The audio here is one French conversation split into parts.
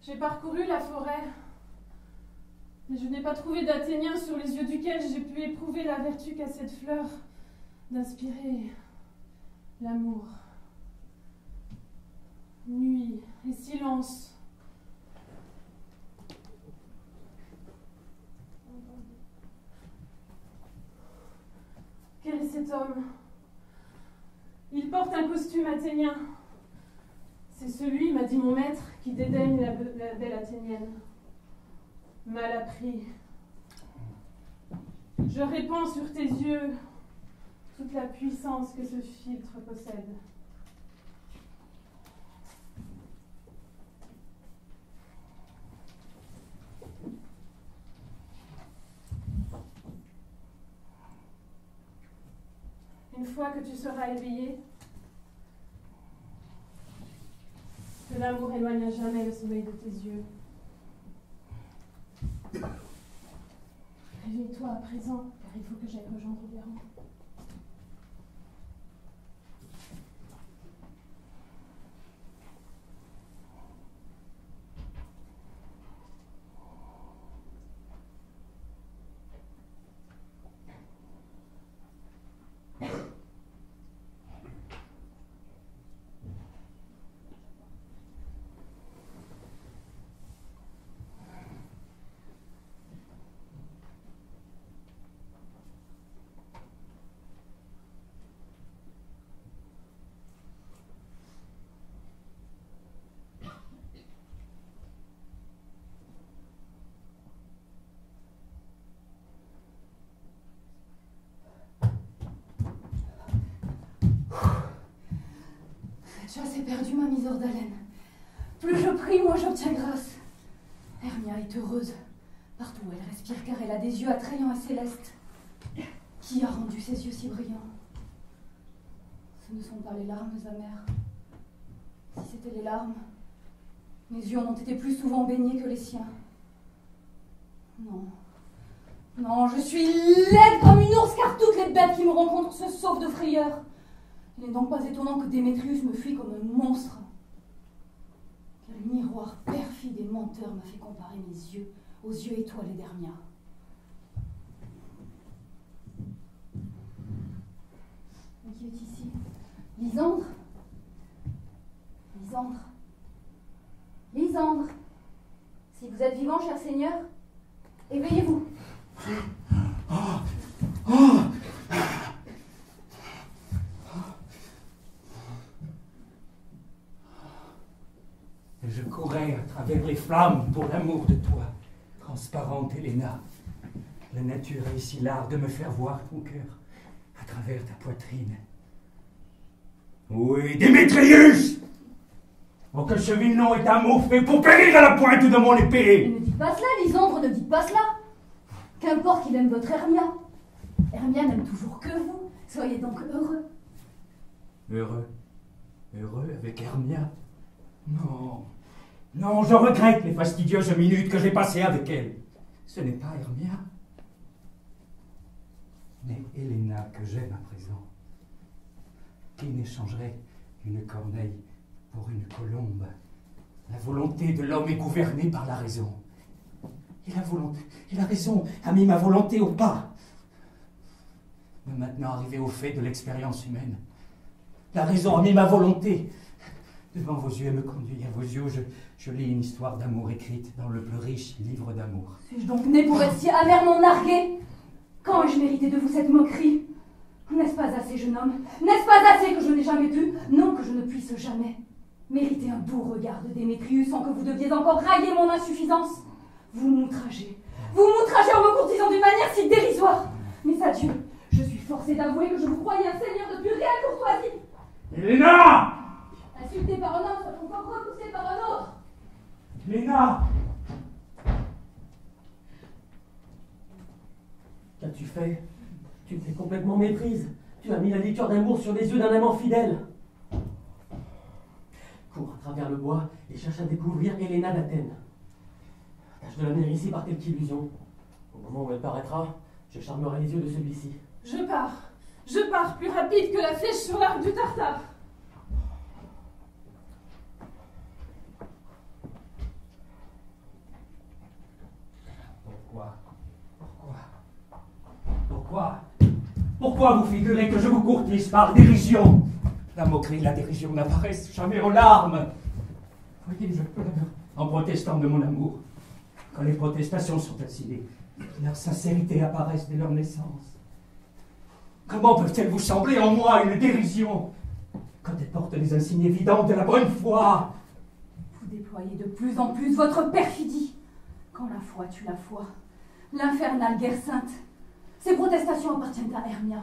J'ai parcouru la forêt, mais je n'ai pas trouvé d'Athénien sur les yeux duquel j'ai pu éprouver la vertu qu'a cette fleur d'inspirer l'amour. Nuit et silence. Quel est cet homme? Il porte un costume athénien. C'est celui, m'a dit mon maître, qui dédaigne la belle athénienne. Mal appris. Je répands sur tes yeux toute la puissance que ce filtre possède. Une fois que tu seras éveillé, que l'amour éloigne à jamais le sommeil de tes yeux. Réveille-toi à présent, car il faut que j'aille rejoindre Véran. Cette chasse est perdue, ma misère d'haleine. Plus je prie, moins j'obtiens grâce. Hermia est heureuse. Partout où elle respire, car elle a des yeux attrayants et célestes. Qui a rendu ses yeux si brillants? Ce ne sont pas les larmes amères. Si c'étaient les larmes, mes yeux en ont été plus souvent baignés que les siens. Non. Non, je suis laide comme une ours, car toutes les bêtes qui me rencontrent se sauvent de frayeur. Il n'est donc pas étonnant que Démétrius me fuit comme un monstre. Quel miroir perfide et menteur m'a fait comparer mes yeux aux yeux étoilés d'Hermia. Mais qui est ici? Lysandre? Lysandre? Lysandre? Si vous êtes vivant, cher Seigneur, éveillez-vous. Je courais à travers les flammes pour l'amour de toi, transparente Helena. La nature a ici l'art de me faire voir ton cœur à travers ta poitrine. Oui, Démétrius! Oh, que ce vilain est un mot fait pour périr à la pointe de mon épée! Ne dites pas cela, Lysandre, ne dites pas cela! Qu'importe qu'il aime votre Hermia. Hermia n'aime toujours que vous. Soyez donc heureux. Heureux? Heureux avec Hermia? Non. Non, je regrette les fastidieuses minutes que j'ai passées avec elle. Ce n'est pas Hermia, mais Helena que j'aime à présent. Qui n'échangerait une corneille pour une colombe? La volonté de l'homme est gouvernée par la raison. Et la raison a mis ma volonté au pas. Mais maintenant arrivé au fait de l'expérience humaine, la raison a mis ma volonté devant vos yeux et me conduit à vos yeux. Je lis une histoire d'amour écrite dans le plus riche livre d'amour. Suis-je donc né pour être si amèrement nargué? Quand ai-je mérité de vous cette moquerie? N'est-ce pas assez, jeune homme? N'est-ce pas assez que je n'ai jamais pu, non que je ne puisse jamais, mériter un doux regard de Démétrius sans que vous deviez encore railler mon insuffisance? Vous m'outragez en me courtisant d'une manière si dérisoire. Mais adieu, je suis forcée d'avouer que je vous croyais un seigneur de plus réelle courtoisie. Helena! Insulté par un homme, soit encore repoussé par un autre. Helena! Qu'as-tu fait? Tu me fais complètement méprise. Tu as mis la liqueur d'amour sur les yeux d'un amant fidèle. Cours à travers le bois et cherche à découvrir Helena d'Athènes. Tâche de l'amener ici par quelque illusion. Au moment où elle paraîtra, je charmerai les yeux de celui-ci. Je pars plus rapide que la flèche sur l'arc du Tartare. Pourquoi vous figurez que je vous courtise par dérision? La moquerie et la dérision n'apparaissent jamais aux larmes. Voyez, je pleure en protestant de mon amour. Quand les protestations sont assignées, leur sincérité apparaît dès leur naissance. Comment peuvent-elles vous sembler en moi une dérision quand elles portent les insignes évidents de la bonne foi? Vous déployez de plus en plus votre perfidie. Quand la foi tue la foi, l'infernale guerre sainte. Ces protestations appartiennent à Hermia.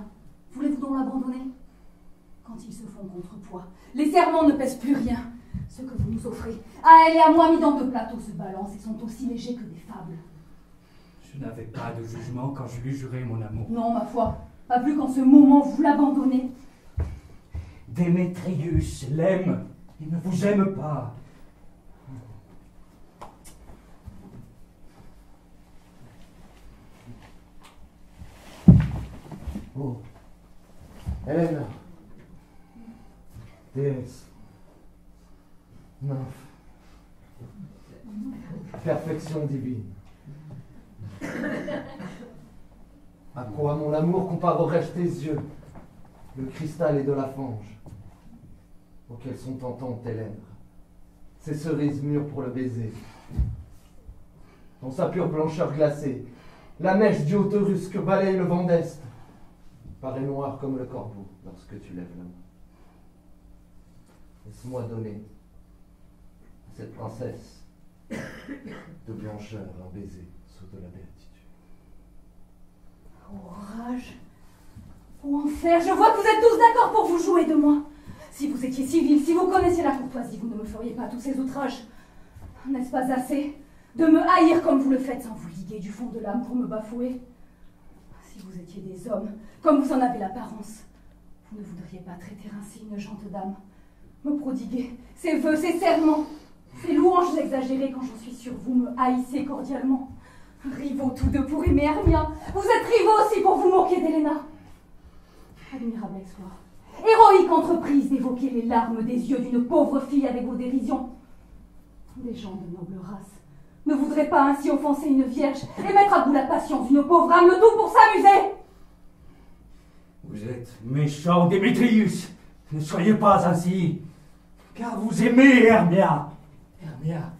Voulez-vous donc l'abandonner? Quand ils se font contrepoids, les serments ne pèsent plus rien. Ce que vous nous offrez, à elle et à moi mis dans deux plateaux, se balancent et sont aussi légers que des fables. Je n'avais pas de jugement quand je lui jurai mon amour. Non, ma foi, pas plus qu'en ce moment vous l'abandonnez. Démétrius l'aime et ne vous aime pas. Oh, Hélène, déesse, nymphe, perfection divine. À quoi mon amour comparerais-je tes yeux, le cristal et de la fange, auxquels sont tentantes tes lèvres, ces cerises mûres pour le baiser. Dans sa pure blancheur glacée, la neige du Haut-Eurus que balaye le vent d'Est paraît noire comme le corbeau lorsque tu lèves la main. Laisse-moi donner à cette princesse de blancheur un baiser sous de la béatitude. Oh rage, oh enfer, je vois que vous êtes tous d'accord pour vous jouer de moi. Si vous étiez civil, si vous connaissiez la courtoisie, vous ne me feriez pas tous ces outrages. N'est-ce pas assez de me haïr comme vous le faites sans vous liguer du fond de l'âme pour me bafouer? Si vous étiez des hommes, comme vous en avez l'apparence, vous ne voudriez pas traiter ainsi une gente dame, me prodiguer ces vœux, ces serments, ces louanges exagérées quand j'en suis sûre, vous me haïssez cordialement. Rivaux tous deux pour aimer Hermia, vous êtes rivaux aussi pour vous moquer d'Héléna. Admirable exploit, héroïque entreprise d'évoquer les larmes des yeux d'une pauvre fille avec vos dérisions. Des gens de noble race ne voudraient pas ainsi offenser une vierge et mettre à bout la patience d'une pauvre âme, le tout pour s'amuser. Vous êtes méchant, Démétrius. Ne soyez pas ainsi, car vous aimez Hermia. Hermia,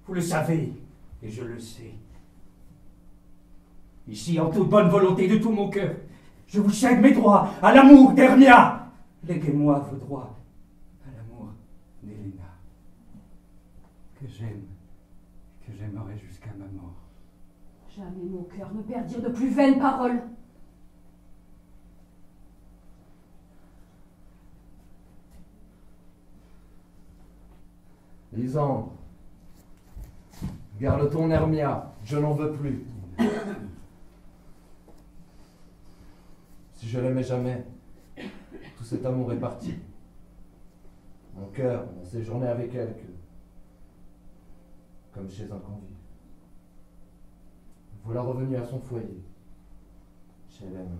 vous le savez, et je le sais. Ici, en toute bonne volonté de tout mon cœur, je vous cède mes droits à l'amour d'Hermia. Léguez-moi vos droits à l'amour d'Héléna, que j'aime, que j'aimerai jusqu'à ma mort. Jamais mon cœur ne perd dire de plus vaines paroles. Lysandre, garde ton Hermia, je n'en veux plus. Si je l'aimais jamais, tout cet amour est parti. Mon cœur n'a séjourné avec elle que comme chez un convive. Voilà revenu à son foyer, chez Hélène.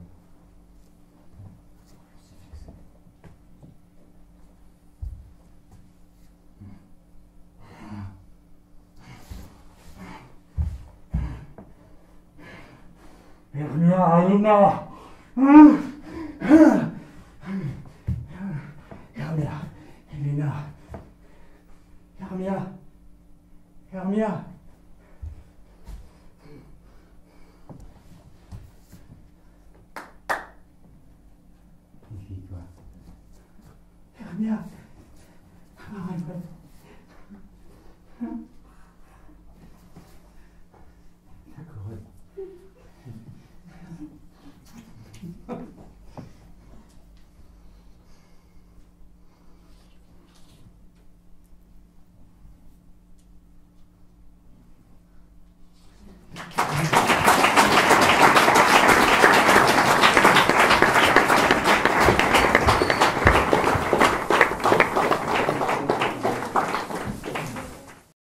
Hermia, Héléna. Hermia, Héléna. Hermia, Hermia. Ici, toi. Hermia. Arrête.